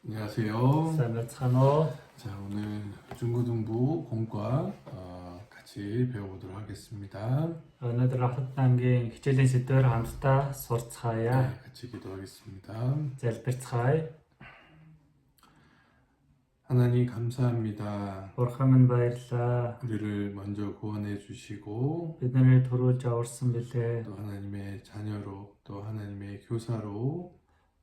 안녕하세요. 쌈라차노. 자, 오늘 중고등부 공과 같이 배워보도록 하겠습니다. 오늘 ахад намгийн хичээлийн сэдвээр хамтдаа сурцгаая. 네, 같이 기도하겠습니다. Залбирцгаая. 하나님 감사합니다. Бурхан минь баярлалаа. 우리를 먼저 구원해 주시고 Биднийг төрүүлж аварсан билээ. 또 하나님의 자녀로 또 하나님의 교사로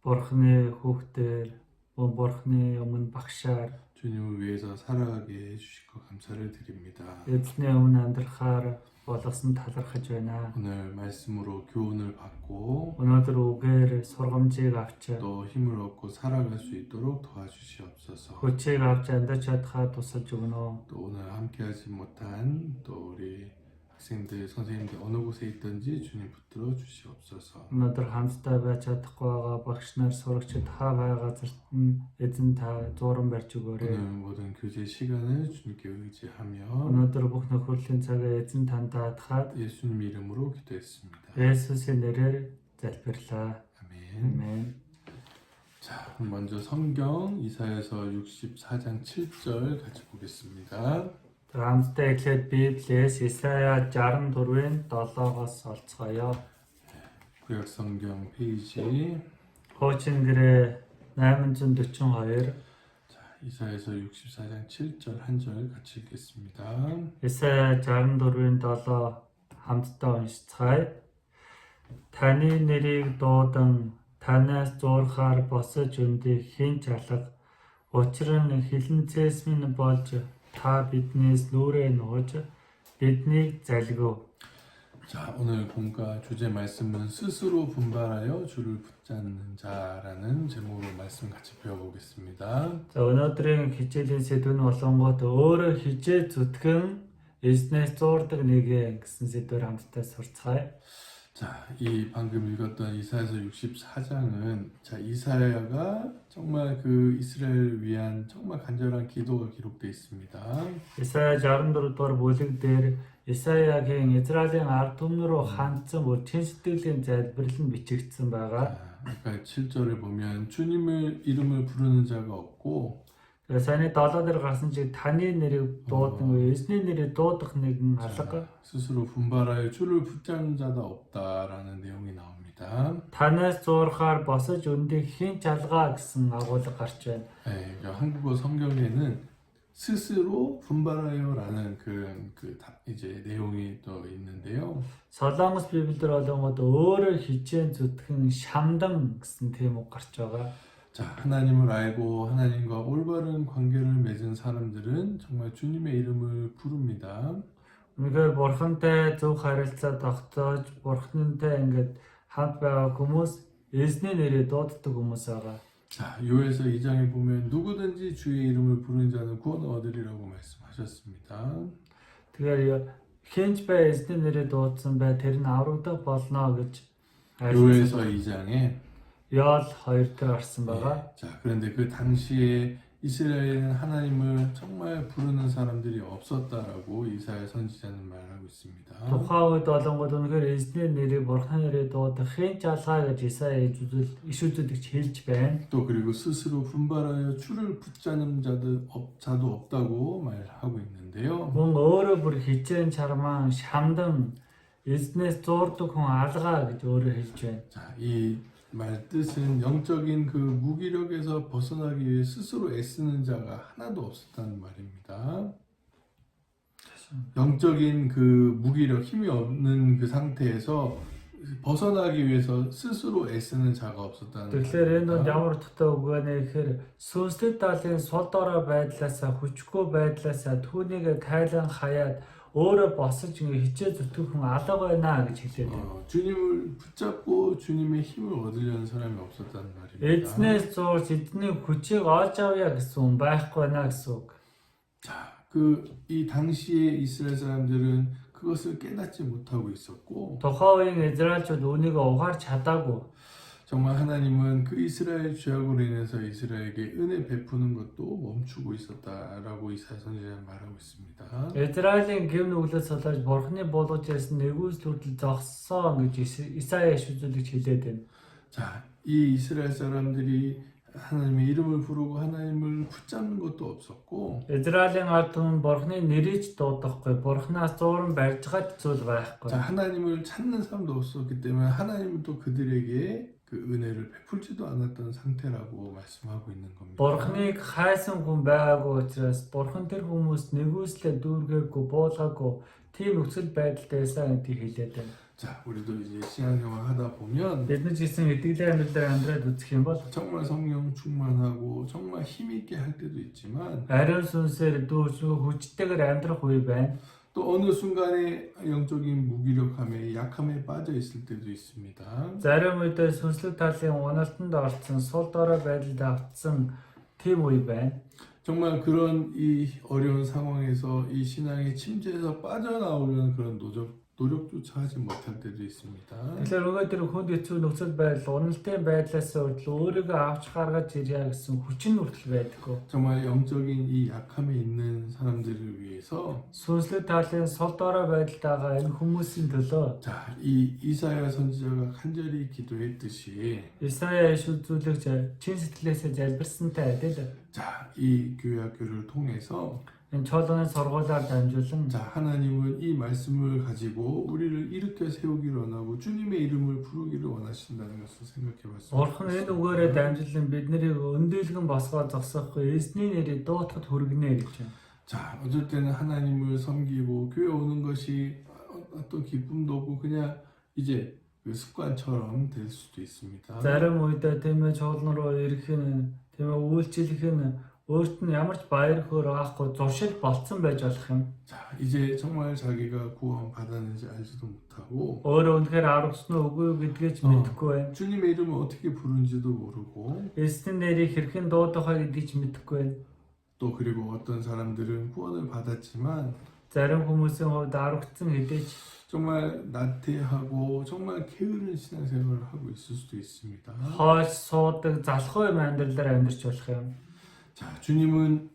Бурханы хүүхдээр, Бурханы өмнө багшаар 주님을 위해서 살아가게 해주실 것 감사를 드립니다. эзний өмнө амьдрахаар болгосон талархаж байна. 오늘 말씀으로 교훈을 받고 Өнөөдөр үгээр сургамжийг авч 또 힘을 얻고 살아갈 수 있도록 도와주시옵소서. хүчийг авч амьдарч чадхаар тусалж өгнө. 또 오늘 함께하지 못한 또 우리 학생들, 선생님들 어느 곳에 있든지 주님 붙들어 주시옵소서. Өнөөдөр хамтдаа байж чадахгүй байгаа багш нар, сурагчид та байгаа газарт нь эзэн та зуран барьж өгөөрэй. 오늘 모든 교제 시간을 주님께 의지하며 Өнөөдөр бүх нөхөрлийн цагаа эзэн танд даатгаад 예수님 이름으로 기도했습니다. Есүсийн нэрээр залбирлаа. 아멘. 아멘. 자, 먼저 성경 이사야서 64장 7절 같이 보겠습니다. Хамтдаа эхлээд Библиэс Исая 64-ийн 7-оос олцгоё. 구약 성경 페이지 Хуучин гэрээ 842. 자, 이사야서 64장 7절 한 절 같이 읽겠습니다. Исая 64-ийн 7 хамтдаа уншицгаая. Таны нэрийг дуудан танаас зуурхаар босож өндий хэн ч алга. Учир нь хилэнцээс минь болж та биднээс нүрээ нууж биднийг залгив. 자, 오늘 본과 주제 말씀은 스스로 분발하여 주를 붙잡는 자라는 제목으로 말씀 같이 배워보겠습니다. За өнөөдрийн хичээлийн сэдв нь болонгууд өөрөө хижээ зүтгэн эзнээс зуурдаг нэгэ гэсэн сэдвээр хамтдаа сурцгаая. 자, 이 방금 읽었던 이사야서 64장은 자, 이사야가 정말 그 이스라엘을 위한 정말 간절한 기도가 기록되어 있습니다. Исая 64 дугаар бүлэг дээр Исаягийн Израилийн ард түмнөрөө хандсан бүр чин сэтгэлийн залбирал нь бичигдсэн байгаа. 아까 7절에 보면 주님의 이름을 부르는 자가 없고 Тэгээ саяны 7 дээр гарсан чиг таны нэрийг дуудан эзний нэрийг дуудах нэгэн алга. 스스로 분발하여 주를 붙잡는 자가 없다라는 내용이 나옵니다. Танаас зуурхаар босож өндий хэн ч алгаа гэсэн агуулга гарч байна. 네, 한국어 성경에는 스스로 분발하여라는 이제 내용이 또 있는데요. Солонгос Библиэр болонгод өөрөө хичээн зүтгэн шамдан гэсэн тийм үг гарч байгаа. 자, 하나님을 알고 하나님과 올바른 관계를 맺은 사람들은 정말 주님의 이름을 부릅니다. Үнэхээр бурхантай зөв харилцаа тогтоож бурхантай ингээд хамт байгаа хүмүүс эзний нэрээ дууддаг хүмүүс байгаа. 자, 요에서 2장에 보면 누구든지 주의 이름을 부르는 자는 구원을 얻으리라고 말씀하셨습니다. Тэгэхээр хинч бай эзний нэрээ дуудсан бай тэр нь аврагдах болно гэж 요에서 2장에 Яол 2 дээр гарсан байгаа. 자, 그런데 그 당시에 이스라엘은 하나님을 정말 부르는 사람들이 없었다라고 이사야 선지자는 말하고 있습니다. Тухайн үед болонгод үнэхээр эзний нэрийг бурхан нэрээ дуудах хэн ч алгаа гэж Исая ишүүлэгч хэлж байна. 또 그리고 스스로 분발하여 주를 붙잡는 자도 없다고 말하고 있는데요. Мөн өөрөө бүр хичээн чармаан шамдан эзнээс зуурдаг хүн алгаа гэж өөрөө хэлж байна. 자, 이 말 뜻은 영적인 그 무기력에서 벗어나기 위해 스스로 애쓰는 자가 하나도 없었다는 말입니다. 영적인 그 무기력, 힘이 없는 그 상태에서 벗어나기 위해서 스스로 애쓰는 자가 없었다는 Тэгэхээр энэ 말입니다. ямар утгатай үг вэ гэхээр сүнслэг даалын сул дорой байдлаасаа хүчгүй байдлаасаа түүнийг тайлан хаяад өөрөө босож хичээ зүтгэх хүн алга байна гэж хэлээд байна. 주님을 붙잡고 주님의 힘을 얻으려는 사람이 없었다는 말입니다. Эзнээс зурж эзний хүчийг олж авъя гэсэн хүн байхгүй байна гэсэн үг. 자, 이 당시에 이스라엘 사람들은 그것을 깨닫지 못하고 있었고 Тухайн үеийн Израильчууд үүнийг угаарч чадаагүй. 정말 하나님은 그 이스라엘 죄악으로 인해서 이스라엘에게 은혜 베푸는 것도 멈추고 있었다라고 이사야 선지자는 말하고 있습니다. Израилийн гэм нүглээс болоод бурхны болгож ирсэн нэгүсэл хүртэл зогссон гэж Исая ишүүлэгч хэлээд байна. 자, 이 이스라엘 사람들이 하나님의 이름을 부르고 하나님을 붙잡는 것도 없었고 Израилийн ард түмэн Бурхны нэрийг дуудахгүй, Бурхнаас зууран барьж гад зүйл байхгүй. 자, 하나님을 찾는 사람도 없었기 때문에 하나님은 또 그들에게 그 은혜를 베풀지도 않았던 상태라고 말씀하고 있는 겁니다. Бурхныг хайсан хүн байгаагүй учраас Бурхан тэр хүмүүс нэгүслээ дүүргээгүй, буулгаагүй тийм нөхцөл байдалтай байсан гэдгийг хэлээд байна. 자, 우리도 이제 신앙생활 하다 보면 Бид нар жисэн итгэлийн амьдралаар амьдраад үзэх юм бол 정말 성령 충만하고 정말 힘있게 할 때도 있지만 ариун сүнсээр дүүрсгүй хүчтэйгээр амьдрах үе байна. 또 어느 순간에 영적인 무기력함에 약함에 빠져 있을 때도 있습니다. Зарим үедээ сүнслэг талын уналтанд орсон, сул дорой байдалд автсан тийм үе байна. 정말 그런 이 어려운 상황에서 이 신앙의 침체에서 빠져나오려는 그런 노력조차 하지 못할 때도 있습니다. Тэгэхээр өнөөдөр хүнд хэцүү нөхцөл байдал, уналтын байдлаас хүртэл өөрийгөө авч гаргаж ирья гэсэн хүчин хүртэл байдаггүй. 정말 영적인 이 약함에 있는 사람들을 위해서 Сүнслэг талын сул дорой байдалд байгаа энэ хүмүүсийн төлөө 자, 이 이사야 선지자가 간절히 기도했듯이 Исая иш үзүүлэгч чин сэтгэлээсээ залбирсантай адил 자, 이 교회 학교를 통해서 энэ чуулганы сургуулиар дамжуулан 자, 하나님은 이 말씀을 가지고 우리를 일으켜 세우기를 원하고 주님의 이름을 부르기를 원하신다는 것을 생각해 Бурхан 봤습니다. энэ үгээрээ дамжуулан биднийг өндөлгөн босгоо зогсоохгүй эзний нэрийг дуутахад хүргэнэ гэж байна. 자, 어쩔 때는 하나님을 섬기고 교회 오는 것이 어떤 기쁨도 없고 그냥 이제 그 습관처럼 될 수도 있습니다. Зарим үедээ тийм ээ чуулган руу ирэх нь тийм ээ үйлчлэх нь өөрт нь ямар ч баяр хөөр авахгүй зуршил болцсон байж болох юм. 자, 이제 정말 자기가 구원 받았는지 알지도 못하고 Өөрөө үнэхээр аврагч нь үгүй юу гэдгээ ч мэдэхгүй байна. 주님의 이름을 어떻게 부르는지도 모르고 Эзний нэрийг хэрхэн дуудах вэ гэдгийг ч мэдэхгүй байна. 또 그리고 어떤 사람들은 구원을 받았지만 Зарим хүмүүсийн хувьд аврагдсан хэдий ч 정말 나태하고 정말 게으른 신앙생활을 하고 있을 수도 있습니다. хойш суудаг залхуу юм амьдралаар амьдарч болох юм. 자, 주님은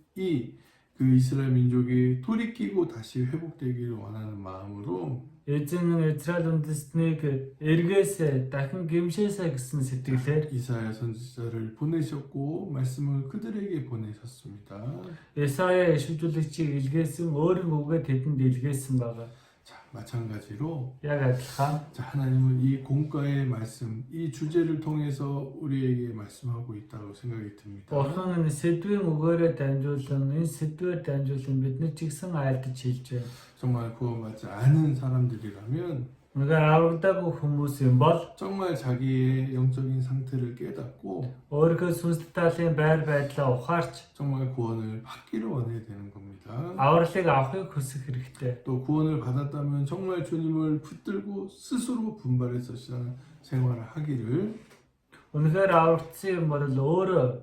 그 이스라엘 민족이 돌이키고 다시 회복되기를 원하는 마음으로 Эзэн Израиль үндэстнийг эргээсээ дахин гимшээсэ гэсэн сэтгэлээр 이사야 선지자를 보내셨고 말씀을 그들에게 보내셨습니다. Исая ишвэжүүлэгчийг илгээсэн өөрийн үгээ тэдэнд илгээсэн байгаа. 자, 마찬가지로 Яг адилхан 자, 하나님은 이 공과의 말씀, 이 주제를 통해서 우리에게 말씀하고 있다고 생각이 듭니다. Бурхан энэ сэдвийн үгээрээ дамжуулан энэ сэдвээр дамжуулан бидний ч ихсэн айлдаж хэлж байна. 정말 구원받지 않은 사람들이라면 Үнэхээр аврагдаагүй хүмүүс юм бол 정말 자기의 영적인 상태를 깨닫고 өөрийнхөө сүнслэг талын байр байдлаа ухаарч 정말 구원을 받기를 원해야 되는 겁니다. авралыг авахыг хүсэх хэрэгтэй. 또 구원을 받았다면 정말 주님을 붙들고 스스로 분발해서 신앙생활을 하기를 Үнэхээр аврагдсан юм бол өөрөө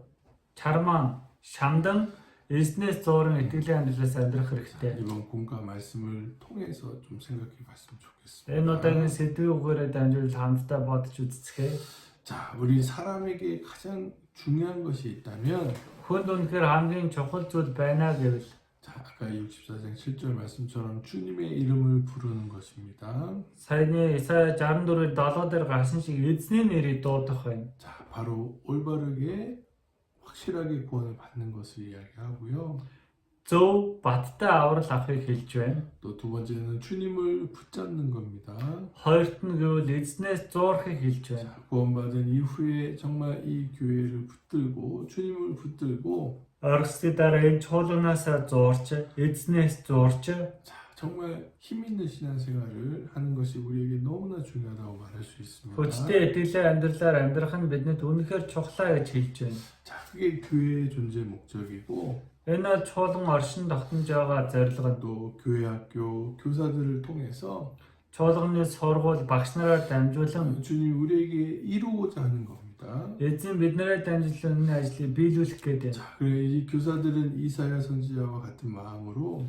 чармаан шамдан эзнээс зууран итгэлийн амьдралаас амьдрах хэрэгтэй. 이번 공과 말씀을 통해서 좀 생각해 봤으면 좋겠습니다. Энэ удаагийн сэдвийн үгээрээ дамжуул хамтдаа бодож үзцгээе. 자, 우리 사람에게 가장 중요한 것이 있다면 Хүнд үнэхээр хамгийн чухал зүйл байна гэвэл 자, 아까 64장 7절 말씀처럼 주님의 이름을 부르는 것입니다. саяны Исая 64-ийн 7 дээр гарсан шиг эзний нэрийг дуудах байна. 자, 바로 올바르게 확실하게 구원을 받는 것을 이야기하고요. Зөв баттай аврал авахыг хэлж байна. 또 두 번째는 주님을 붙잡는 겁니다. Хоёрт нь гэвэл эзнээс зуурахыг хэлж байна. 자, 구원받은 이후에 정말 이 교회를 붙들고 주님을 붙들고 Оросны дараа энэ чуулганаас зуурч, эзнээс зуурч 자, 정말 힘 있는 신앙생활을 하는 것이 우리에게 너무나 중요하다고 말할 수 있습니다. хүчтэй итгэлийн амьдралаар амьдрах нь бидэнд үнэхээр чухлаа гэж хэлж байна. 자, 그게 교회의 존재 목적이고 Энэ бол чуулган оршин тогтнож байгаа зорилго нь 또 교회 학교 교사들을 통해서 чуулганы сургууль багш нараар дамжуулан 주님 우리에게 이루고자 하는 겁니다. эзэн биднэрээ дамжуулан энэ ажлыг биелүүлэх гэдэг. 자, 그래 이 교사들은 이사야 선지자와 같은 마음으로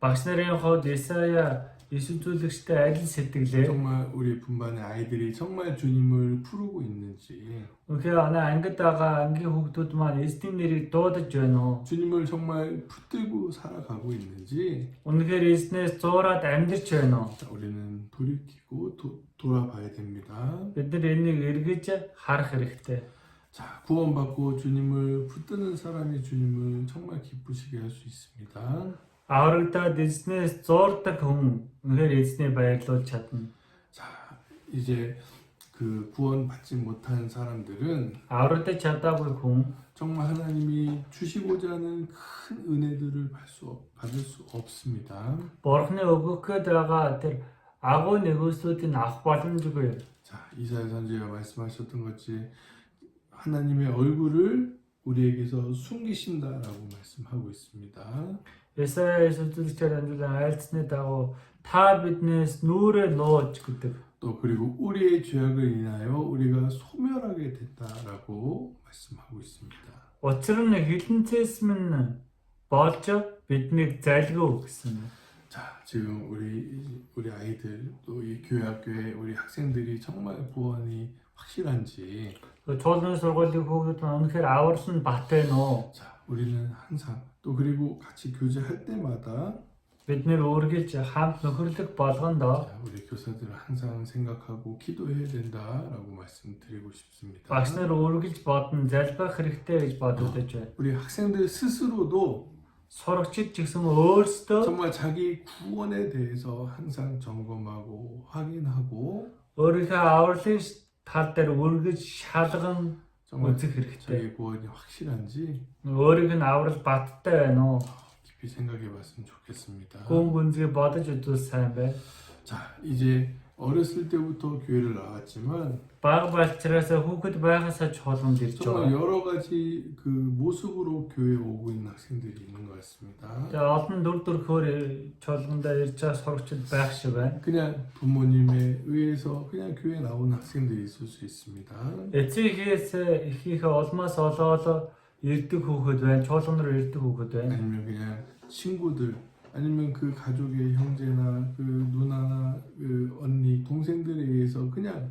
Багш нарын хувьд Исая ишвэжүүлэгчтэй адил сэтгэлээр 정말 우리 분반의 아이들이 정말 주님을 부르고 있는지 үнэхээр ангид байгаа ангийн хүүхдүүд маань эзний нэрийг дуудаж байна уу? 주님을 정말 붙들고 살아가고 있는지 Үнэхээр эзнээс зуураад амьдарч байна уу? 자, 우리는 돌이키고 돌아봐야 됩니다. Бид нар энийг эргэж харах хэрэгтэй. 자, 구원받고 주님을 붙드는 사람이 주님을 정말 기쁘시게 할 수 있습니다. Аврагдаад эзнээс зурдаг хүн үнэхээр эзний баярлуулж чадна. 자, 이제 그 구원받지 못한 사람들은 Аврагдаж чадаагүй хүн 정말 하나님이 주시고자 하는 큰 은혜들을 받을 수 없습니다. Бурхны өгөх гээд байгаа тэр агуу нэгүслүүдийг авах боломжгүй. 자, 이사야 선지자가 말씀하셨던 것이 하나님의 얼굴을 우리에게서 숨기신다라고 말씀하고 있습니다. Есая эсвэлжээр амжилан айлцны дагуу та биднээс нүрээ нууж гэдэг. 또 그리고 우리의 죄악을 인하여 우리가 소멸하게 됐다라고 말씀하고 있습니다. Учир нь хилэнцээс минь болж биднийг залгив гэсэн. 자, 지금 우리 아이들 또 이 교회 학교에 우리 학생들이 정말 구원이 확실한지 Чуулганы сургуулийн хүүхдүүд маань үнэхээр аврал нь бат байна уу? 자, 우리는 항상 또 그리고 같이 교제할 때마다 Бид нэр үргэлж хамт нөхөрлөх болгондоо 자, 우리 교사들은 항상 생각하고 기도해야 된다라고 말씀드리고 싶습니다. багш нар үргэлж бодно залбирах хэрэгтэй гэж бодогдож байна. 우리 학생들 스스로도 Сурагчид ч гэсэн өөрсдөө 정말 자기 구원에 대해서 항상 점검하고 확인하고 өөрийнхөө авралын тал дээр үргэлж шалган 정말 үзэх хэрэгтэй. 자기 구원이 확실한지 Өөрийнх нь аврал баттай байна уу? 깊이 생각해 봤으면 좋겠습니다. Гүн гүнзгий бодож үзвэл сайн байна. 자, 이제 어렸을 때부터 교회를 나왔지만 Бага балчраас хүүхэд байхасаа чуулганд ирж 정말 байгаа. 여러 가지 그 모습으로 교회에 오고 있는 학생들이 있는 것 같습니다. Тэгээ олон дүр төрхөөр чуулгандаа ирж байгаа сурагчид байх шиг байна. 그냥 부모님에 의해서 그냥 교회에 나온 학생들이 있을 수 있습니다. Эцэгээс эхийнхээ улмаас олоод ирдэг хүүхэд байна. Чуулган руу ирдэг хүүхэд байна. 아니면 그냥 친구들 아니면 그 가족의 형제나 그 누나나 그 언니 동생들에 의해서 그냥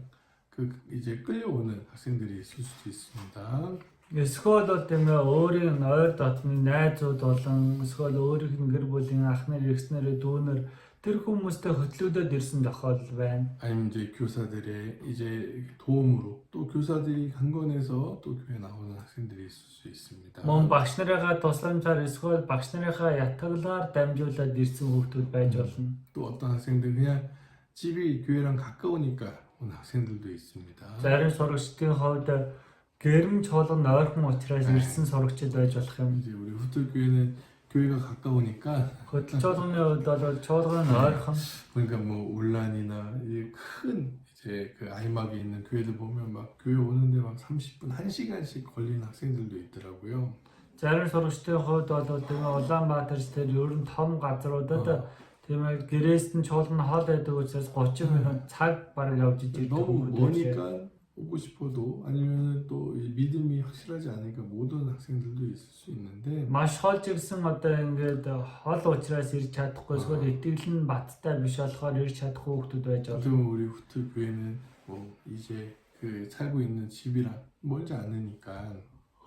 그 이제 끌려오는 학생들이 있을 수도 있습니다. Эсвэл бол тийм ээ өөрийн ойр дотны найзууд болон эсвэл өөрийнх нь гэр бүлийн ах нар, эгс нар, дүүнэр тэр хүмүүстэй хөтлөгдөд ирсэн тохиолдол байна. 아니면 이제 교사들의 이제 도움으로 또 교사들이 강건해서 또 교회 나오는 학생들이 있을 수 있습니다. Мөн багш нарыгаа тусламжаар эсвэл багш нарынхаа ятгалаар дамжуулаад ирсэн хүүхдүүд байж болно. 또 어떤 학생들은 그냥 집이 교회랑 가까우니까 온 학생들도 있습니다. Зарим сурагчдын хувьд гэрм чуулган ойрхон учраас ирсэн сурагчид байж болох юм. 이제 우리 후들 교회는 교회가 가까우니까 Хөдөл чуулганы хувьд бол чуулган ойрхон. 그러니까 뭐 울란이나 이제 큰 이제 그 아이막에 있는 교회들 보면 막 교회 오는데 막 30분, 1시간씩 걸리는 학생들도 있더라고요. Зарим сурагчдын хувьд бол тийм ээ Улаанбаатар дээр ер нь том газруудад тийм ээ гэрээс нь чуулган хоол байдаг учраас 30 минут цаг бараг явж ижил 너무 머니까 오고 싶어도 아니면 또 이 믿음이 확실하지 않으니까 못 오는 학생들도 있을 수 있는데 маш хол жигсэн одоо ингээд хол уучраас ирж чадахгүй эсвэл итгэл нь баттай биш болохоор ирж чадахгүй хүмүүс байж 어떻게 болно. 보면 우리 후트 교회는 뭐 이제 그 살고 있는 집이랑 멀지 않으니까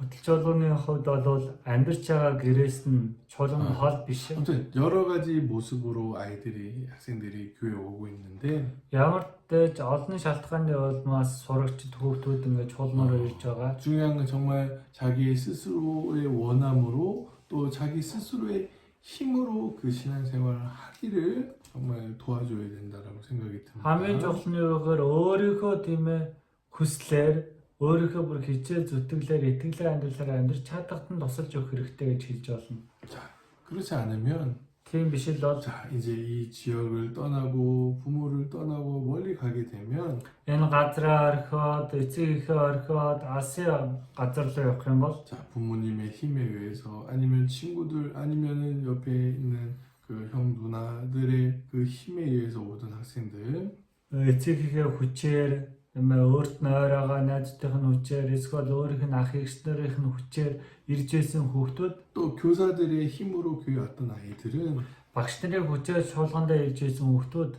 Хөдөл чуулганы хувьд бол амьдарч байгаа гэрээс нь чуулган хол биш. 아무튼 여러 가지 모습으로 아이들이 학생들이 교회 오고 있는데 Ямар ч олон шалтгааны улмаас сурагчид хүүхдүүд ингээд чуулганаар ирж байгаа. 중요한 건 정말 자기 스스로의 원함으로 또 자기 스스로의 힘으로 그 신앙생활을 하기를 정말 도와줘야 된다라고 생각이 Хамгийн 듭니다. чухал нь юугаар өөрийнхөө тийм ээ хүслээр өөрийнхөө бүр хичээл зүтгэлээр итгэлээр амьдралаар амьдрч чадахад нь тусалж өгөх хэрэгтэй гэж хэлж болно. 자, 그렇지 않으면 Тийм биш л бол 자, 이제 이 지역을 떠나고 부모를 떠나고 멀리 가게 되면 энэ газраа орхиод эцэгийнхээ орхиод алсын газар руу явах юм бол 자, 부모님의 힘에 의해서 아니면 친구들 아니면은 옆에 있는 그 형 누나들의 그 힘에 의해서 오던 학생들 эцэгийнхээ хүчээр өөрт нь ойр байгаа найзуудын хүчээр эсвэл өөрийнх нь ах эгчнэрийнх нь хүчээр ирж исэн хүүхдүүд 또 교사들의 힘으로 교회 왔던 아이들은 багш нарын хүчээр чуулгандаа ирж исэн хүүхдүүд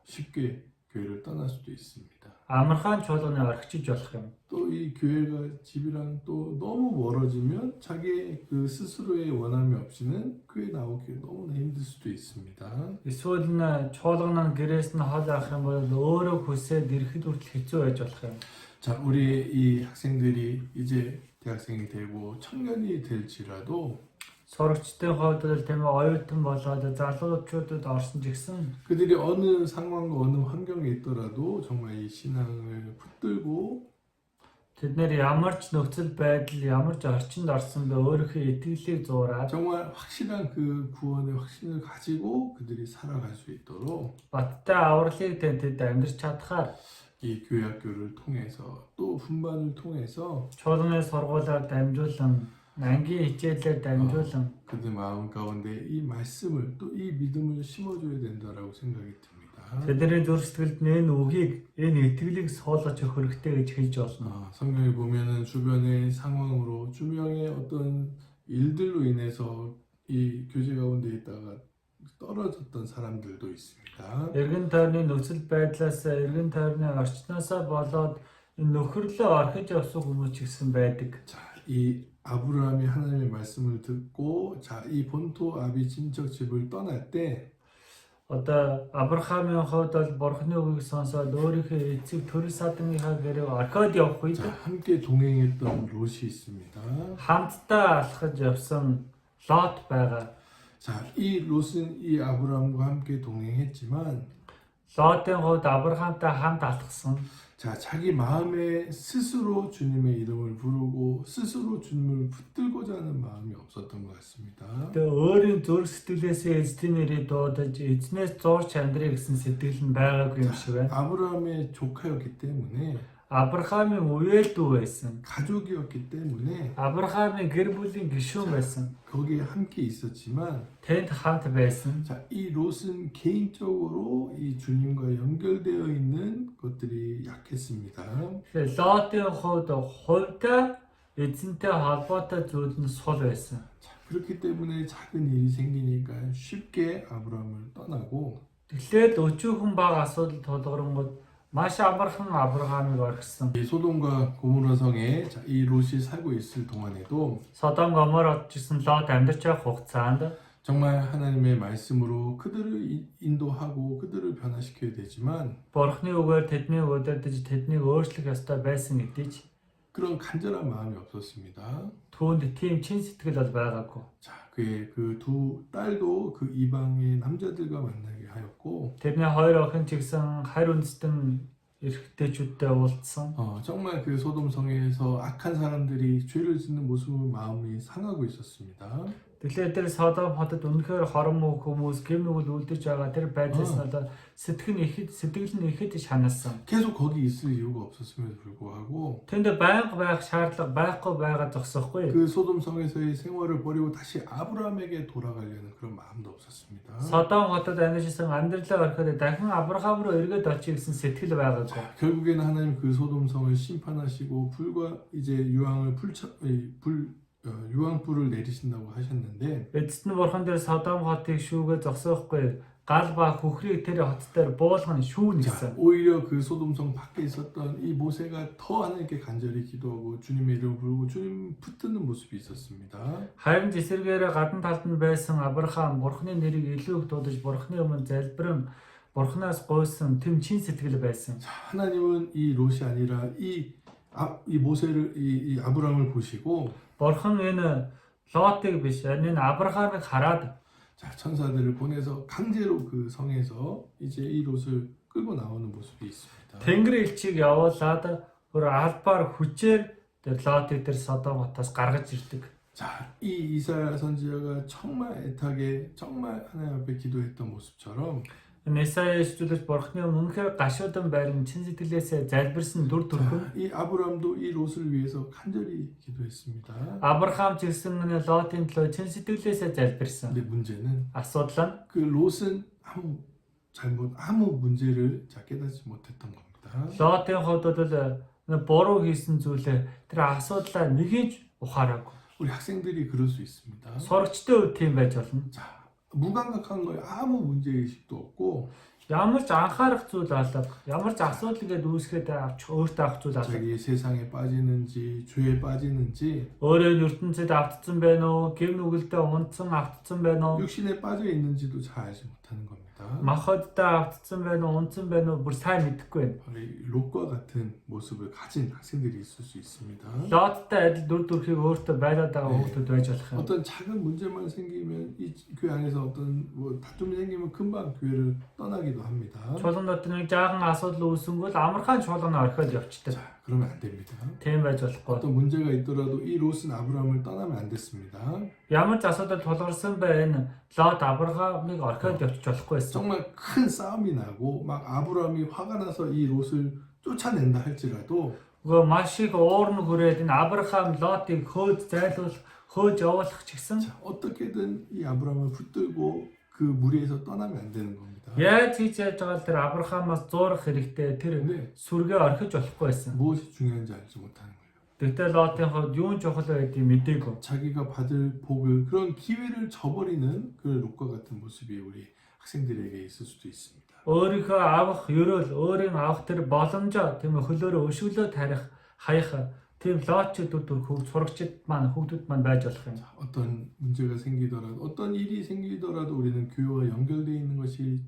쉽게 교회를 떠날 수도 있습니다. амархан чуулганы орхичиж болох юм. 또 이 교회가 집이랑 또 너무 멀어지면 자기의 그 스스로의 원함이 없이는 교회 나오기 너무나 힘들 수도 있습니다. Эсвэл нь чуулганы гэрээс нь хол авах юм бол өөрөө хүсээд ирэхэд хүртэл хэцүү байж болох юм. 자, 우리 이 학생들이 이제 대학생이 되고 청년이 될지라도 Сурагчдын хувьд бол тийм ээ оюутан болоод залуучуудад орсон ч гэсэн 그들이 어느 상황과 어느 환경에 있더라도 정말 이 신앙을 붙들고 тэд нэр ямар ч нөхцөл байдал, ямар ч орчинд орсон бэ өөрийнхөө итгэлийг зуураад 정말 확실한 그 구원의 확신을 가지고 그들이 살아갈 수 있도록 баттай авралыг тэд амьдрч чадхаар 이 교회학교를 통해서 또 분반을 통해서 чуулганы сургуулиар дамжуулан, ангийн хичээлээр дамжуулан 그들 마음 가운데 이 말씀을 또 이 믿음을 심어줘야 된다라고 생각이 듭니다. тэдний зүрх сэтгэлд энэ үгийг, энэ итгэлийг суулгаж өгөх хэрэгтэй гэж хэлж болно. 성경에 보면은 주변의 상황으로 주변의 어떤 일들로 인해서 이 교제 가운데 있다가 떨어졌던 사람들도 있습니다. Эргэн тойрны нөхцөл байдлаас, эргэн тойрны орчноосоо болоод энэ нөхөрлөө орхиж явсан хүмүүс ч гэсэн байдаг. 자, 이 아브라함이 하나님의 말씀을 듣고 자, 이 본토 아비 친척 집을 떠날 때 Одоо Авраамын хувьд бол Бурхны үгийг сонсоод өөрийнхөө эцэг төрөл садныхаа гэрээ орхиод явах үед 자, 함께 동행했던 롯이 있습니다. хамтдаа алхаж явсан Лот байгаа. 자, 이 롯은 이 아브라함과 함께 동행했지만 Лотын хувьд Авраамтай хамт алхсан. 자, 자기 마음에 스스로 주님의 이름을 부르고 스스로 주님을 붙들고자 하는 마음이 없었던 것 같습니다. Тэгээ өөрийн зүрх сэтгэлээсээ эзний нэрийг дуудаж эзнээс зурч амьдрыг гэсэн сэтгэл нь байгаагүй юм шиг байна. 아브라함의 조카였기 때문에 Авраамын үеэл дүү байсан. 가족이었기 때문에 Авраамын гэр бүлийн гишүүн байсан. 거기에 함께 있었지만 Тэнд хамт байсан. 자, 이 롯은 개인적으로 이 주님과 연결되어 있는 것들이 약했습니다. Тэгэхээр Лотын хувьд хувьдаа эзэнтэй холбоотой зүйл нь сул байсан. 자, 그렇기 때문에 작은 일이 생기니까 쉽게 아브라함을 떠나고 Тэгэхээр өчүүхэн бага асуудал тулгарнгууд маш амархан Авраамыг орхисон. 이 소돔과 고모라 성에 자, 이 롯이 살고 있을 동안에도 Содом Гомор очсон Лот амьдарч байх хугацаанд 정말 하나님의 말씀으로 그들을 인도하고 그들을 변화시켜야 되지만 Бурхны үгээр тэднийг удирдах, тэднийг өөрчлөх ёстой байсан гэдгийг 그런 간절한 마음이 없었습니다. түүнд тийм чин сэтгэл бол байгаагүй. 자, 그의 그 두 딸도 그 이방의 남자들과 만나게 하였고 Тэрний хоёр охин ч гэсэн харь үндэстэн эрэгтэйчүүдтэй уулзсан. 정말 그 소돔 성에서 악한 사람들이 죄를 짓는 모습을 마음이 상하고 있었습니다. Тэгэхээр тэр Содом хотод үнэхээр хорон муу хүмүүс гэм нүгэл үлдэж байгаа тэр байдлаас нь одоо сэтгэл нь ихэд шаналсан. 계속 거기 있을 이유가 없었음에도 불구하고 Тэнд байнга байх шаардлага байхгүй байгаа зогсохгүй. 그 소돔 성에서의 생활을 버리고 다시 아브라함에게 돌아가려는 그런 마음도 없었습니다. Содом хотод амьдарсан амьдралаа орхиод дахин Авраам руу эргээд очих гэсэн сэтгэл байгаагүй. 결국에는 하나님 그 소돔 성을 심판하시고 불과 이제 유황불을 내리신다고 하셨는데 Эцэст нь бурхан дээр Содом хотыг шүүгээ зогсоохгүй. Гал ба хөхрийг тэр хот дээр буулган шүүн 자, гэсэн. 오히려 그 소돔성 밖에 있었던 이 모세가 더 하나님께 간절히 기도하고 주님의 이름을 부르고 주님 붙드는 모습이 있었습니다. Харин эсэргээрээ гадна талд нь байсан Авраам бурханы нэрийг илүү их дуудаж бурханы өмнө залбирэн бурханаас гуйсан тэм чин сэтгэл байсан. 자, 하나님은 이 롯이 아니라 이 모세를 이 아브라함을 보시고 Бурхан энэ Лотыг биш, энэ Авраамыг хараад 자, 천사들을 보내서 강제로 그 성에서 이제 이 롯을 끌고 나오는 모습이 있습니다. Тэнгэр элчийг явуулаад өөр албаар хүчээр тэр Лотыг тэр Содом хотоос гаргаж ирдэг. 자, 이 이사야 선지자가 정말 애타게 정말 하나님 앞에 기도했던 모습처럼 Несаяс зүйлж бурхны өмнөхөр гашуудан байран чин сэтгэлээсээ залбирсан дүр төрхөн 자, 이 아브라함도 이 롯을 위해서 간절히 기도했습니다. Авраам ч гэсэн Лотын төлөө чин сэтгэлээсээ залбирсан. 근데 문제는 Асуудал нь 그 롯은 아무 문제를 깨닫지 못했던 겁니다. Лотын хувьд бол буруу хийсэн зүйлээ тэр асуудлаа нэгийг ухаараагүй. 우리 학생들이 그럴 수 있습니다. Сурагчдын хувьд тийм байж болно. 자, 무감각한 거에 아무 문제의식도 없고 Ямар ч анхаарах зүйл алга, ямар ч асуудал гээд үүсгээд өөртөө авах зүйл алга. 자기 세상에 빠지는지 죄에 빠지는지 Өөрөө ертөнцид автцсан байна уу? Гэм нүгэлдээ унтсан автцсан байна уу? 육신에 빠져 있는지도 잘 알지 못하는 겁니다. махбодтой автсан байна уу, унтсан байна уу бүр сайн мэдэхгүй байна. 바로 이 롯과 같은 모습을 가진 학생들이 있을 수 있습니다. Лоттой адил дүр төрхийг өөртөө байлаад байгаа хүмүүс байж болох юм. 어떤 작은 문제만 생기면 이 교회 안에서 어떤 뭐 다툼이 생기면 금방 교회를 떠나기도 합니다. Чулуун дотор нэг жаахан асуудал үүсэнгүүт амархан чулуун орхиод явчихдаг. 자, 그러면 안 됩니다. Тийм байж болохгүй. 어떤 문제가 있더라도 이 롯은 아브라함을 떠나면 안 됐습니다. Ямар ч асуудал тулгарсан байна. Лот Авраамыг орхиод явчих болохгүй байсан. 정말 큰 싸움이 나고 막 아브라함이 화가 나서 이 롯을 쫓아낸다 할지라도 Гэхдээ маш их уурн хүрээд энэ Авраам Лотыг хөөж явуулах ч гэсэн 자, 어떻게든 이 아브라함을 붙들고 그 무리에서 떠나면 안 되는 겁니다. яаж хийж яаж байгаа л тэр Авраамаас зуурах хэрэгтэй. Тэр 근데 сүргээ орхиж болохгүй байсан. 무엇이 중요한지 알지 못하는 거예요. Тэгтээ Лотын хувьд юу чухал байдгийг мэдээгүй. 자기가 받을 복을 그런 기회를 저버리는 그 롯과 같은 모습이 우리 학생들에게 있을 수도 있습니다. Өөрийнхөө авах ерөөл, өөрийн авах тэр боломжоо тийм хөлөөрөө өшөглөө тарих, хаях тийм лотчдууд сурагчид маань хүүхдүүд маань байж болох юм. 어떤 문제가 생기더라도 어떤 일이 생기더라도 우리는 교회와 연결되어 있는 것이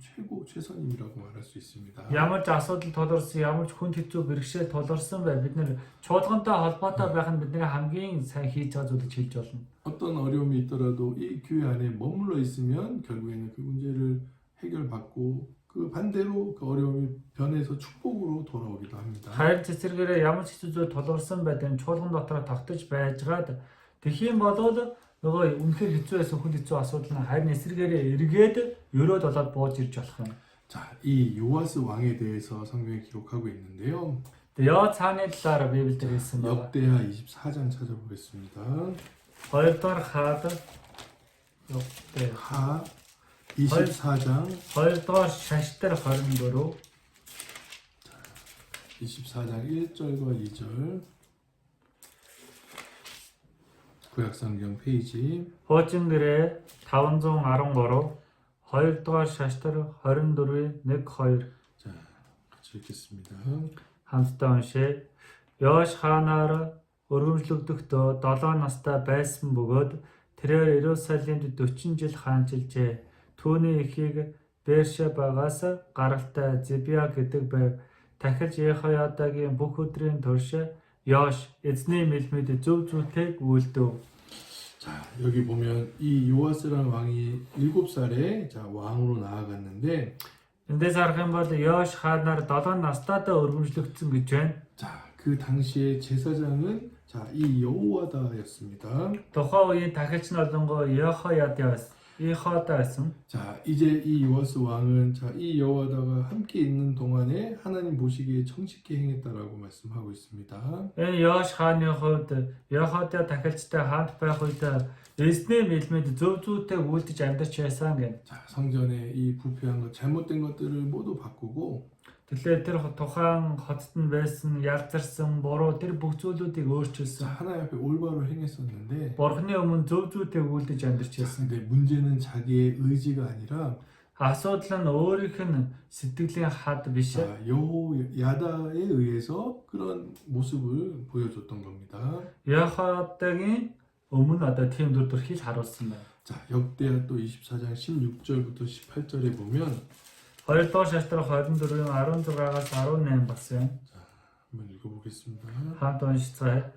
최선임이라고 말할 수 있습니다. Ямар ч асуудал тулгарсан, ямар ч хүнд хэцүү бэрхшээл тулгарсан бай бид нэр чуулгантай холбоотой байх нь бидний хамгийн сайн хийж байгаа зүйл гэж хэлж болно. 어떤 어려움이 있더라도 이 교회 안에 머물러 있으면 결국에는 그 문제를 해결받고 그 반대로 그 어려움이 변해서 축복으로 돌아오기도 합니다. Хайр цэцэргээрээ ямар ч хэцүү зүйл тулгарсан байдаг чуулган дотор тогтож байжгаад тэгхийн болоод нөгөө үнэхээр хэцүү байсан хүнд хэцүү асуудал нь харин эсэргээрээ эргээд өрөөд болоод бууж ирж болох юм. 자, 이 요아스 왕에 대해서 성경에 기록하고 있는데요. Яа цааны талаар Библиэд хэлсэн байна. 역대하 24장 찾아보겠습니다. Хоёрдугаар хаад 역대 하 24장 хоёрдугаар шаштар 24 24장 1절과 2절 구약성경 페이지 Хуучин гэрээ 513 хоёрдугаар шаштар 24-ийн 1-2 자, 같이 읽겠습니다. хамтдаа уншъя. Йош хаанаар өргөмжлөгдөхдөө 7 настай байсан бөгөөд тэрээр Иерусалимд 40 жил хаанчилжээ. Түүний эхийг Бершебагаас гаралтай Зибия гэдэг байв. Дахиж Ехоядагийн бүх өдрийн турш Йош эзний мэлмэд зөв зүйтэйг үйлдэв. 자, 여기 보면 이 요아스라는 왕이 7살에 자, 왕으로 나아갔는데 Эндээс харах юм бол Йош хаанаар 7 настайдаа өргөмжлөгдсөн гэж байна. 자, 그 당시에 제사장은 자, 이 여호와다였습니다. Тухайн үеийн тахилч нь болонгоо Ехо야다байсан. 자, 이제 이 요아스 왕은 자, 이 여호와다가 함께 있는 동안에 하나님 보시기에 정직히 행했다라고 말씀하고 있습니다. Энэ Йош хааны хувьд Ехоя тахилчтай хамт байх үед эзний мэлмэд зөв зүйтэй үйлдэж амьдарч байсан гэнэ. 자, 성전에 이 부패한 것, 잘못된 것들을 모두 바꾸고 Тэгэхээр тэр тухайн хотод нь байсан ялзарсан буруу тэр бүх зүйлүүдийг 자, өөрчилсөн. 하나님 앞에 올바로 행했었는데 Бурхны өмнө зөв зүйтэй үйлдэж амьдарч 자, байсан. 근데 문제는 자기의 의지가 아니라 Асуудал нь өөрийнх нь сэтгэлийн хад биш. 자, 여호야다에 의해서 그런 모습을 보여줬던 겁니다. Ехоядагийн өмнө одоо тийм дүр төрхийг харуулсан байна. 자, 역대하 또 24장 16절부터 18절에 보면 Хоёрдугаар шаштар 24-ийн 16-аас 18 болсон. 한번 읽어보겠습니다. Хамт уншицгаая.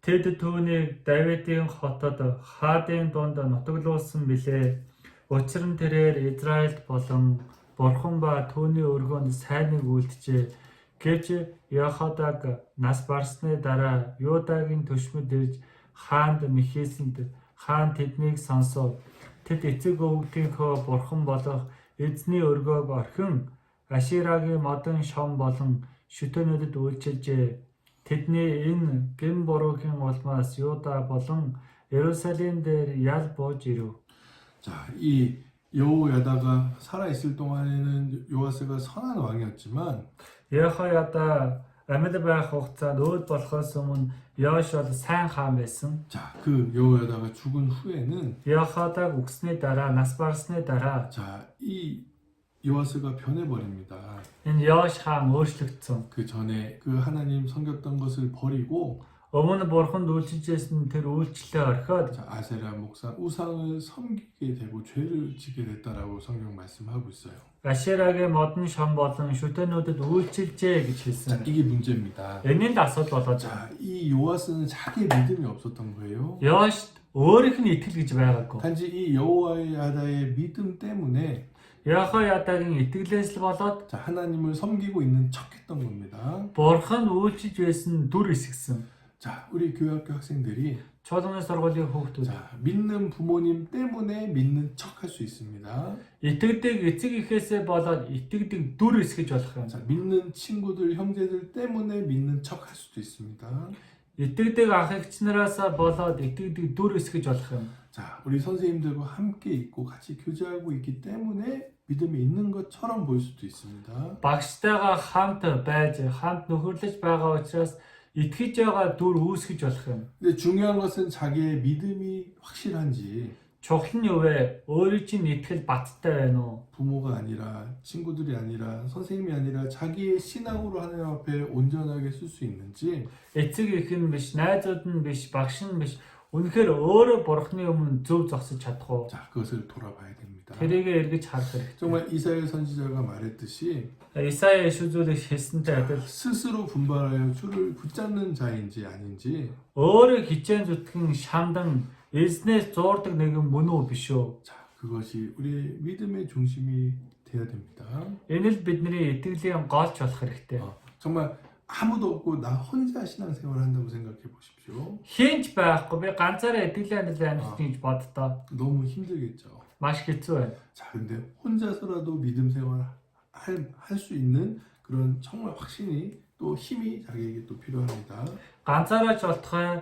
Тэд түүнийг Давидын хотод хаадын дунд нутаглуулсан билээ. Учир нь тэрээр Израильд болон Бурхан ба түүний өргөнд сайныг үйлджээ. Гэвч Яходаг нас барсны дараа Юдагийн төшмөд ирж хаанд мэхээсэнд хаан тэднийг сонсов. Тэд эцэг өвгдийнхөө Бурхан болох эзний өргөөг орхин Аширагийн модон шом болон шүтэнүүдэд үйлчилжээ. Тэдний энэ гэм буруухийн улмаас Юда болон Иерусалим дээр ял бууж ирэв. 자, 이 여호야다가 살아있을 동안에는 요아스가 선한 왕이었지만 Ехояда амьд байх хугацаанд өөд болохоос өмнө Йош бол сайн хаан байсан. 자, 그 여호야다가 죽은 후에는 Ехоядаг үгсний дараа, нас барсны дараа 자, 이 요아스가 변해버립니다. энэ Йош хаан өөрчлөгдсөн. 그 전에 그 하나님 섬겼던 것을 버리고 Өмнө бурханд үйлчилжсэн тэр үйлчлэлээ орхиод 자, 아세라 목사 우상을 섬기게 되고 죄를 지게 됐다라고 성경 말씀하고 있어요. Ашерагийн модон шам болон шүтэнүүдэд үйлчилжээ гэж 자, хэлсэн. 이게 문제입니다. Энэнд асуудал болоод 자, 이 요아스는 자기의 믿음이 없었던 거예요. Йоошт өөрийнх нь итгэл гэж байгаагүй. 단지 이 여호와의 야다의 믿음 때문에 Яхаа ядагийн итгэлээс л болоод 자, 하나님을 섬기고 있는 척했던 겁니다. бурхан үйлчилж байсан дүр эсгсэн. 자, 우리 교회학교 학생들이 Чуулганы сургуулийн хүүхдүүд 자, 믿는 부모님 때문에 믿는 척할 수 있습니다. итгэдэг эцэг эхээсээ болоод итгэдэг дүр эсгэж болох юм. 자, 믿는 친구들, 형제들 때문에 믿는 척할 수도 있습니다. Итгэдэг ах эгчнараасаа болоод итгэдэг дүр эсгэж болох юм. 자, 우리 선생님들과 함께 있고 같이 교제하고 있기 때문에 믿음이 있는 것처럼 보일 수도 있습니다. Багштайгаа хамт байж, хамт нөхөрлөж байгаа учраас итгэж байгаа дүр үүсгэж болох юм. 근데 중요한 것은 자기의 믿음이 확실한지 Чухал нь юу вэ? Өөрийн чинь итгэл баттай байна уу? 부모가 아니라 친구들이 아니라 선생님이 아니라 자기의 신앙으로 하나님 앞에 온전하게 쓸 수 있는지 Эцэг эх нь биш, найзууд нь биш, багш нь биш. Үнэхээр өөрөө бурхны өмнө зөв зогсож чадах уу? 자, 그것을 돌아봐야 됩니다. тэрийгэ эргэж харах хэрэгтэй. 정말 이사야 선지자가 말했듯이 Исая ишүүлэх хэлсэнтэй адил 스스로 분발하여 주를 붙잡는 자인지 아닌지 өөрөө хичээн зүтгэн шамдан эзнээс зуурдаг нэгэн мөн үү биш үү? 자, 그것이 우리의 믿음의 중심이 돼야 됩니다. Энэ л бидний итгэлийн голч болох хэрэгтэй. 정말 아무도 없고 나 혼자 신앙생활 한다고 생각해 보십시오. Хинч байхгүй би ганцаараа итгэлийн амьдрал амьдарч гэж боддоо. 너무 힘들겠죠. Маш хэцүү байна. 자, 근데 혼자서라도 믿음 생활 할 수 있는 그런 정말 확신이 또 힘이 자기에게 또 필요합니다. Ганцаараа ч болтугай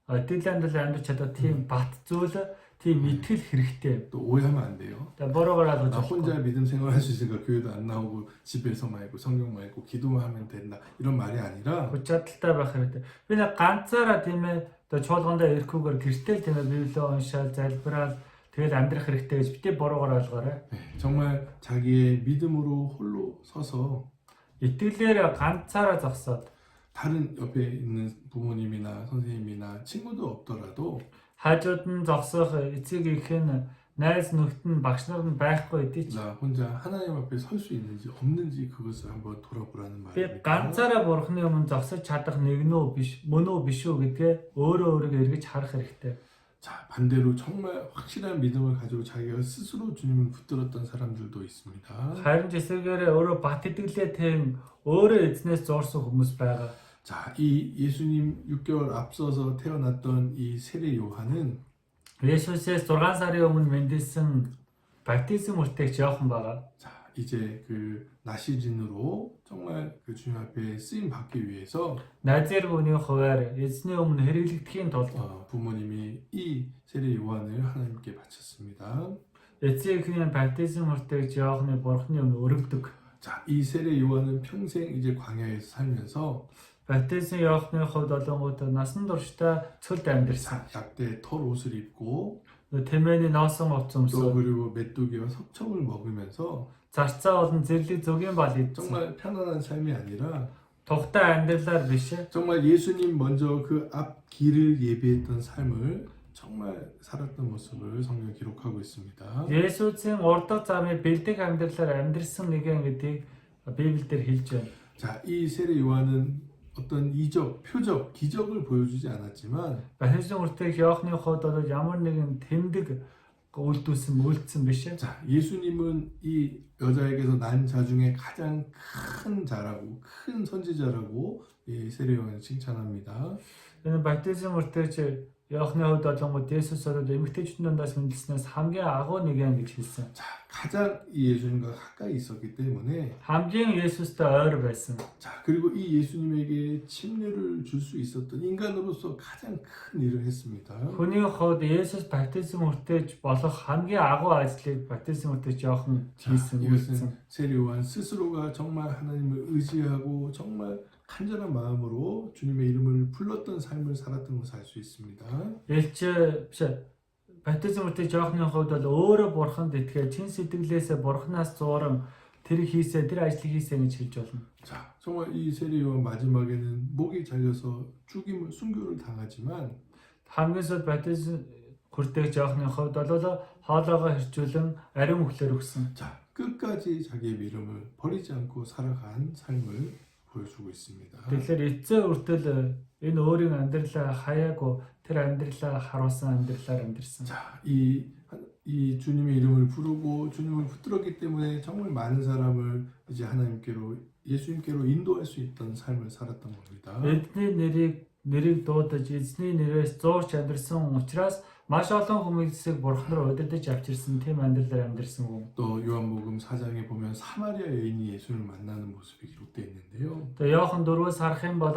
итгэлийн амьдрал амьдарч чадах тийм бат зүйл, тийм итгэл хэрэгтэй. 또 오해하면 안 돼요. Тэгээ буруугаар 나 ойлгож 혼자 болохгүй. 믿음 생활 할 수 있으니까 교회도 안 나오고 집에서만 있고 성경만 읽고 기도만 하면 된다. 이런 말이 아니라 Хүч чадалтай байх хэрэгтэй. Би нэг ганцаараа тийм ээ чуулгандаа ирэхгүйгээр гэртэл тийм ээ библийг уншаад залбираад тэгэл амьдрах хэрэгтэй гэж бити буруугаар ойлгоорой. 정말 자기의 믿음으로 홀로 서서 Итгэлээр ганцаараа зогсоод 다른 옆에 있는 부모님이나 선생님이나 친구도 없더라도 хажууд нь зогсох эцэг эх нь найз нөхд нь багш нар нь байхгүй хэдий ч 나 혼자 하나님 앞에 설 수 있는지 없는지 그것을 한번 돌아보라는 би 말입니다. ганцаараа бурхны өмнө зогсож чадах нэгнөө биш мөн үү биш үү гэдгээ өөрөө өөрийгөө эргэж харах хэрэгтэй. 자, 반대로 정말 확실한 믿음을 가지고 자기가 스스로 주님을 붙들었던 사람들도 있습니다. Харин ч эсвэргээрээ өөрөө бат итгэлээ тийм өөрөө эзнээс зурсан хүмүүс байгаа. 자, 이 예수님 6개월 앞서서 태어났던 이 세례 요한은 Есүсээс 6 сарын өмнө мэндэлсэн баптизм үлтээгч Иохан байгаа. 자, 이제 그 나시린으로 정말 그 주님 앞에 쓰임 받기 위해서 Назир хүний хуваар эзний өмнө хэрэглэгдэхийн тулд 부모님이 이 세례 요한을 하나님께 바쳤습니다. эцэг эхний баптизм үлтээгч Иоханы бурхны өмнө өргөдөг. 자, 이 세례 요한은 평생 이제 광야에서 살면서 Баптизм Иоханы хувьд болонгууд насан туршдаа цөлд амьдэрсэн. 약대 털 옷을 입고 Тэмээний носон 또 овц өмсөв. 그리고 메뚜기와 석청을 먹으면서 Зарцаа болон зэрлэг зөвгийн бал идсэн. 정말 편안한 삶이 아니라 Тухтай амьдралаар биш. 정말 예수님 먼저 그 앞 길을 예비했던 삶을 정말 살았던 모습을 성경에 기록하고 있습니다. Есүсийн урдаг замыг бэлдэг амьдралаар амьдрсан нэгэн гэдгийг Библиэлд хэлж байна. 자, 이 세례 요한은 어떤 이적, 표적, 기적을 보여주지 않았지만 Баптизм үлтээх Иоханы хувьд бол ямар нэгэн тэмдэг үйлдэлсэн биш. 자, 예수님은 이 여자에게서 난 자 중에 가장 큰 자라고 큰 선지자라고 이 세례 요한을 칭찬합니다. Энэ баптизм үлтээх Иоханы хувьд болонгууд Есүс бол эмэгтэйчүүдийн дундаас мэндэлснээс хамгийн агуу нэгэн гэж хэлсэн. 자, 가장 이 예수님과 가까이 있었기 때문에 Хамгийн Есүстэй ойр байсан. 자, 그리고 이 예수님에게 침례를 줄 수 있었던 인간으로서 가장 큰 일을 했습니다. Хүний хувьд Есүс баптизм үлтээж болох хамгийн агуу ажлыг баптизм үлтээж Иохан хийсэн. 이것은 세례 요한 스스로가 정말 하나님을 의지하고 정말 간절한 마음으로 주님의 이름을 불렀던 삶을 살았던 것을 알 수 있습니다. Элч биш. Баптизм үлтээж Иоханы хувьд бол өөрөө бурханд итгээ чин сэтгэлээсээ бурханаас зууран тэр хийсэ тэр ажлыг хийсэ гэж хэлж болно. 자, 정말 이 세례 요한 마지막에는 목이 잘려서 죽임을 순교를 당하지만 Хамгийн сүүлд баптизм хүрдэг жоохны хувьд бол хоолоогоо хэрчүүлэн ариун өглөөр өгсөн. 자, 끝까지 자기의 믿음을 버리지 않고 살아간 삶을 보여주고 있습니다. Тэгэхээр эцсийн үртэл энэ өөрийн амьдралаа хаяагүй тэр амьдралаа харуулсан амьдралаар амьдэрсэн. 자, 이 주님의 이름을 부르고 주님을 붙들었기 때문에 정말 많은 사람을 이제 하나님께로 예수님께로 인도할 수 있던 삶을 살았던 겁니다. Эдний нэрийг дуудаж эзний нэрээс зурж амьдэрсэн учраас маш олон хүмүүсийг бурхан руу удирдах авчирсан тийм амьдралаар амьдэрсэн хүн. 또 요한복음 4장에 보면 사마리아 여인이 예수님을 만나는 모습이 기록되어 있는데요. Тэгээ Иохан 4-өөс харах юм бол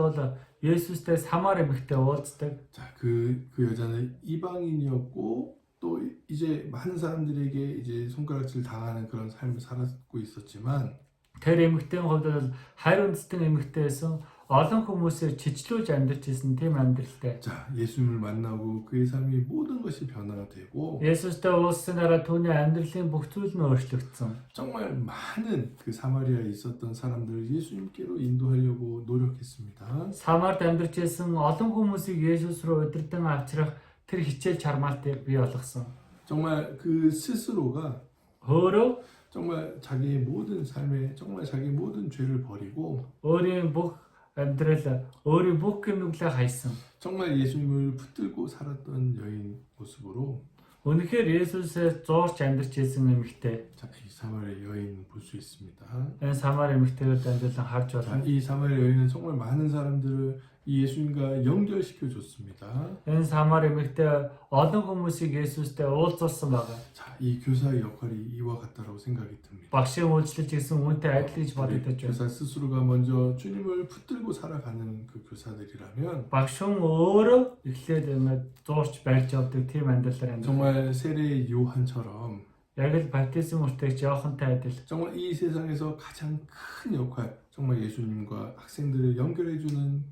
Есүстэй Самар эмэгтэй уулздаг. 자, 그 여자는 이방인이었고 또 이제 많은 사람들에게 이제 손가락질 당하는 그런 삶을 살았고 있었지만 Тэр эмэгтэйн хувьд бол хайр үндэстэн эмэгтэйсэн олон хүмүүсээр чичлүүлж амьдарч исэн тийм амьдралтай. 자, 예수님을 만나고 그의 삶이 모든 것이 변화가 되고 Есүстэй уулзсанараа түүний амьдралын бүх зүйл нь өөрчлөгдсөн. 정말 많은 그 사마리아에 있었던 사람들을 예수님께로 인도하려고 노력했습니다. Самарт амьдарч исэн олон хүмүүсийг Есүс рүү удирдан авчрах тэр хичээл чармаалтыг бий болгосон. 정말 그 스스로가 Өөрөө 정말 자기의 모든 삶에 정말 자기의 모든 죄를 버리고 өөрийн бүх амьдрал өөрийн бүх гэмнүглээ хайсан. 정말 예수님을 붙들고 살았던 여인 모습으로 Үнэхээр Есүсээс зуурч амьдарч исэн эмэгтэй. 자, 이 사마리아 여인 볼 수 있습니다. Энэ Самар эмэгтэйгээр дамжуулан харж 자, байна. 이 사마리아 여인은 정말 많은 사람들을 이 예수님과 연결시켜 줬습니다. Энэ Самар эмэгтэй олон хүмүүсийг Есүстэй уулзуулсан байна. 자, 이 교사의 역할이 이와 같다라고 생각이 듭니다. Багшийн үйлчлэж исэн үнтэй адил гэж бодогдож байна. 교사 스스로가 먼저 주님을 붙들고 살아가는 그 교사들이라면 Багш хүн өөрөө эхлээд зуурч барьж явдаг тийм амьдралаар амьдарч. 정말 세례 요한처럼 Яг л баптизм үртэйч Иохантай адил. 정말 이 세상에서 가장 큰 역할, 정말 예수님과 학생들을 연결해주는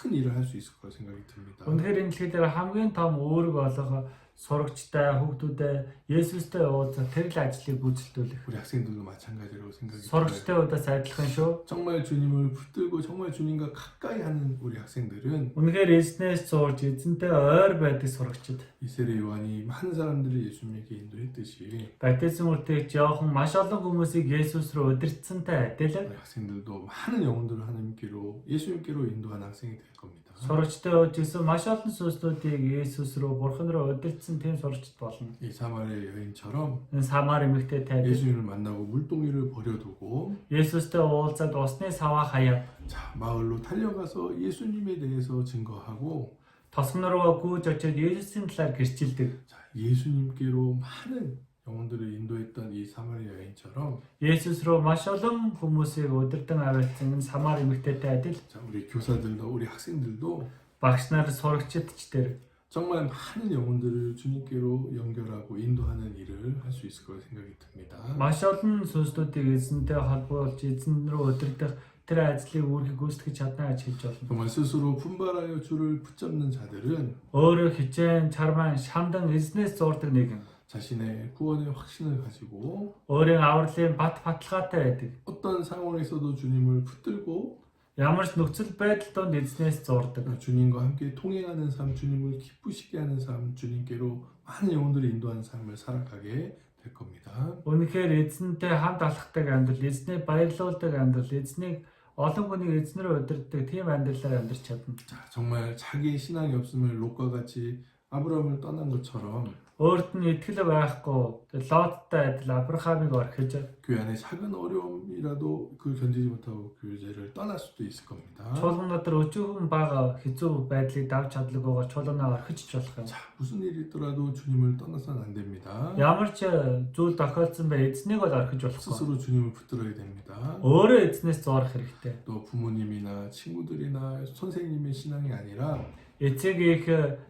큰 일을 할 수 있을 거라 생각이 듭니다. Үнэхээр энэ дэлхий дээр хамгийн том үүрэг болгох сурагчтай хүүхдүүдэд Есүстэй уулзах тэр л ажлыг гүйцэлдүүлэх. 우리 학생들도 마찬가지라고 생각이 들어요. Сурагчтай удаас адилхан шүү. 정말 주님을 붙들고 정말 주님과 가까이 하는 우리 학생들은 Үнэхээр эзнээс зурж эзэнтэй ойр байдаг сурагчид. 이 세례 요한이 많은 사람들을 예수님에게 인도했듯이 Баптизм үртэйч Иохан маш олон хүмүүсийг Есүс рүү удирдсантай адил. 우리 학생들도 많은 영혼들을 하나님께로 예수님께로 인도한 학생이 될 겁니다. Сурагчтай уулзсан маш олон сүнслүүдийг Есүс рүү бурхан руу удирдсан тийм сурагчд болно. 이 사마리아 여인처럼 Энэ Самар эмэгтэйтэй адил. 예수님을 만나고 물동이를 버려두고 Есүстэй уулзаад усны саваа хаяа 자, 마을로 달려가서 예수님에 대해서 증거하고 тосгон руу гүйж очиж Есүсийн талаар гэрчилдэг. 자, 예수님께로 많은 영혼들을 인도했던 이 사마리아 여인처럼 Есүс рүү маш олон хүмүүсийг удирдан аваачсан энэ Самар эмэгтэйтэй адил. 자, 우리 교사들도 우리 학생들도 Багш нар сурагчид ч тэр 정말 많은 영혼들을 주님께로 연결하고 인도하는 일을 할 수 있을 거라 생각이 듭니다. маш олон сүнслүүдийг эзэнтэй холбуулж эзэн рүү удирдах тэр ажлыг үүрхийг гүйцэтгэж чадна гэж хэлж байна. 정말 스스로 분발하여 주를 붙잡는 자들은 Өөрөө хичээн чармаан шамдан эзнээс зурдаг нэгэн. 자신의 구원의 확신을 가지고 Өөрийн авралын бат баталгаатай байдаг. 어떤 상황에서도 주님을 붙들고 Ямар ч нөхцөл байдал донд эзнээс зурдаг. 주님과 함께 통행하는 삶, 주님을 기쁘시게 하는 삶, 주님께로 많은 영혼들을 인도하는 삶을 살아가게 될 겁니다. Үнэхээр эзэнтэй хамт алхдаг амьдрал, эзнийг баярлуулдаг амьдрал, эзнийг олон хүнийг эзнэрээ удирддаг тийм амьдралаар амьдарч чадна. 자, 정말 자기의 신앙이 없음을 롯과 같이 아브라함을 떠난 것처럼 Өөрт нь итгэл байхгүй Лоттай адил Авраамыг орхиж 교회 안에 작은 어려움이라도 그 견디지 못하고 교제를 떠날 수도 있을 겁니다. чуулган дотор өчүүхэн бага хэцүү байдлыг давж чадлаггүйгээр чуулганаа орхиж ч болох юм. 자, 무슨 일이 있더라도 주님을 떠나서는 안 됩니다. Ямар ч зүйл тохиолдсон бай эзнийг бол орхиж болохгүй. 스스로 주님을 붙들어야 됩니다. Өөрөө эзнээс зурх хэрэгтэй. 또 부모님이나 친구들이나 선생님의 신앙이 아니라 Эцэг их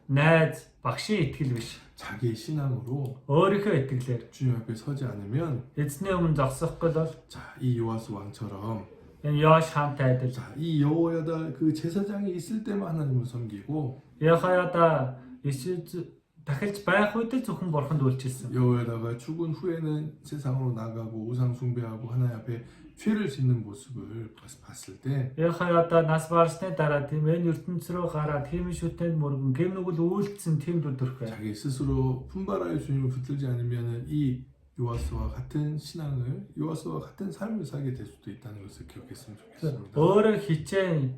найз багшийн итгэл биш. 자기의 신앙으로 Өөрийнхөө итгэлээр 주님 앞에 서지 않으면 эзний өмнө зогсохгүй бол 자, 이 요아스 왕처럼 энэ Йош хаантай адил 자, 이 여호야다 그 제사장이 있을 때만 하나님을 섬기고 Яхаяда Исүс дахилж байх үед л зөвхөн бурханд үйлчилсэн. 여호야다가 죽은 후에는 세상으로 나가고 우상 숭배하고 하나님 앞에 죄를 짓는 모습을 봤을 때 Яхаяда нас барсны дараа тийм энэ ертөнц рүү гараад тийм шүтэнд мөргөн гэмнүгэл үйлдсэн тийм өдөрхөө. 자기 스스로 품바라의 주님을 붙들지 않으면 이 요아스와 같은 신앙을 요아스와 같은 삶을 살게 될 수도 있다는 것을 기억했으면 좋겠습니다. Өөрөө хичээн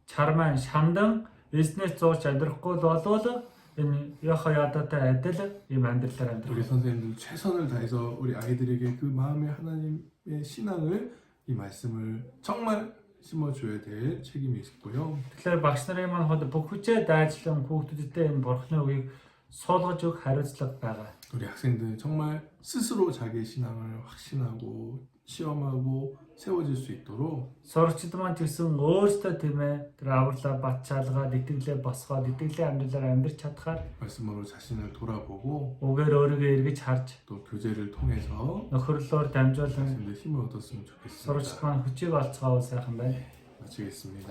чарман шамдан эзнээс зууч амьдрахгүй болвол энэ Яхаядатай адил ийм амьдралаар 우리 амьдрах. 선생님들 최선을 다해서 우리 아이들에게 그 마음의 하나님의 신앙을 이 말씀을 정말 심어줘야 될 책임이 있고요. Тэгэхээр багш нарын маань хол бүх хүчээ дайжлан хүүхдүүдтэй энэ бурхны үгийг суулгаж өгөх хариуцлага байгаа. 우리 학생들 정말 스스로 자기의 신앙을 확신하고 시험하고 세워질 수 있도록 Сурагчид маань тэгсэн өөрсдөө тийм ээ тэр авралаа бат чалгаад итгэлээ босгоод итгэлийн амьдралаар амьдрч чадхаар 말씀으로 자신을 돌아보고 үгээр өөрийгөө эргэж харж 또 교제를 통해서 нөхөрлөөр дамжуулан 학생들 힘을 얻었으면 сурагчид 좋겠습니다. маань хүчийг олцгоо сайхан байна. 마치겠습니다.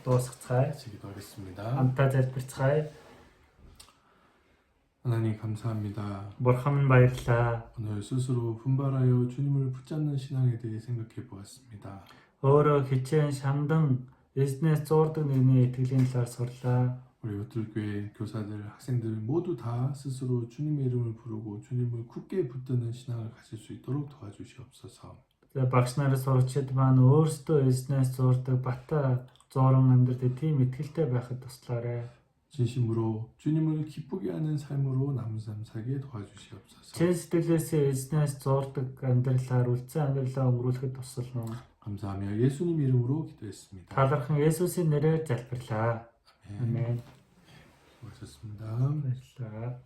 Дуусгацгаая. 같이 기도하겠습니다. Хамтаа залбирцгаая. 하나님 감사합니다. Бурхан минь баярлалаа. 오늘 스스로 분발하여 주님을 붙잡는 신앙에 대해 생각해 보았습니다. Өөрөө хичээн шамдан эзнээс зуурдаг нэгний итгэлийн талаар сурлаа. 우리 우틀교회 교사들, 학생들 모두 다 스스로 주님의 이름을 부르고 주님을 굳게 붙드는 신앙을 가질 수 있도록 도와주시옵소서. Тэгээ багш нарын сурагчид маань өөрсдөө эзнээс зуурдаг бата зууран амьдрал тийм итгэлтэй байхад туслаарай. 진심으로 주님을 기쁘게 하는 삶으로 남은 삶 살게 도와주시옵소서. Чин сэтгэлээсээ эзнээс зуурдаг амьдралаар үлцэн амьдралаа өнгөрүүлэхэд тусална. 감사하며 예수님 이름으로 기도했습니다. Талархан Есүсийн нэрээр залбирлаа. 아멘. Амен. 수고하셨습니다. Баярлалаа.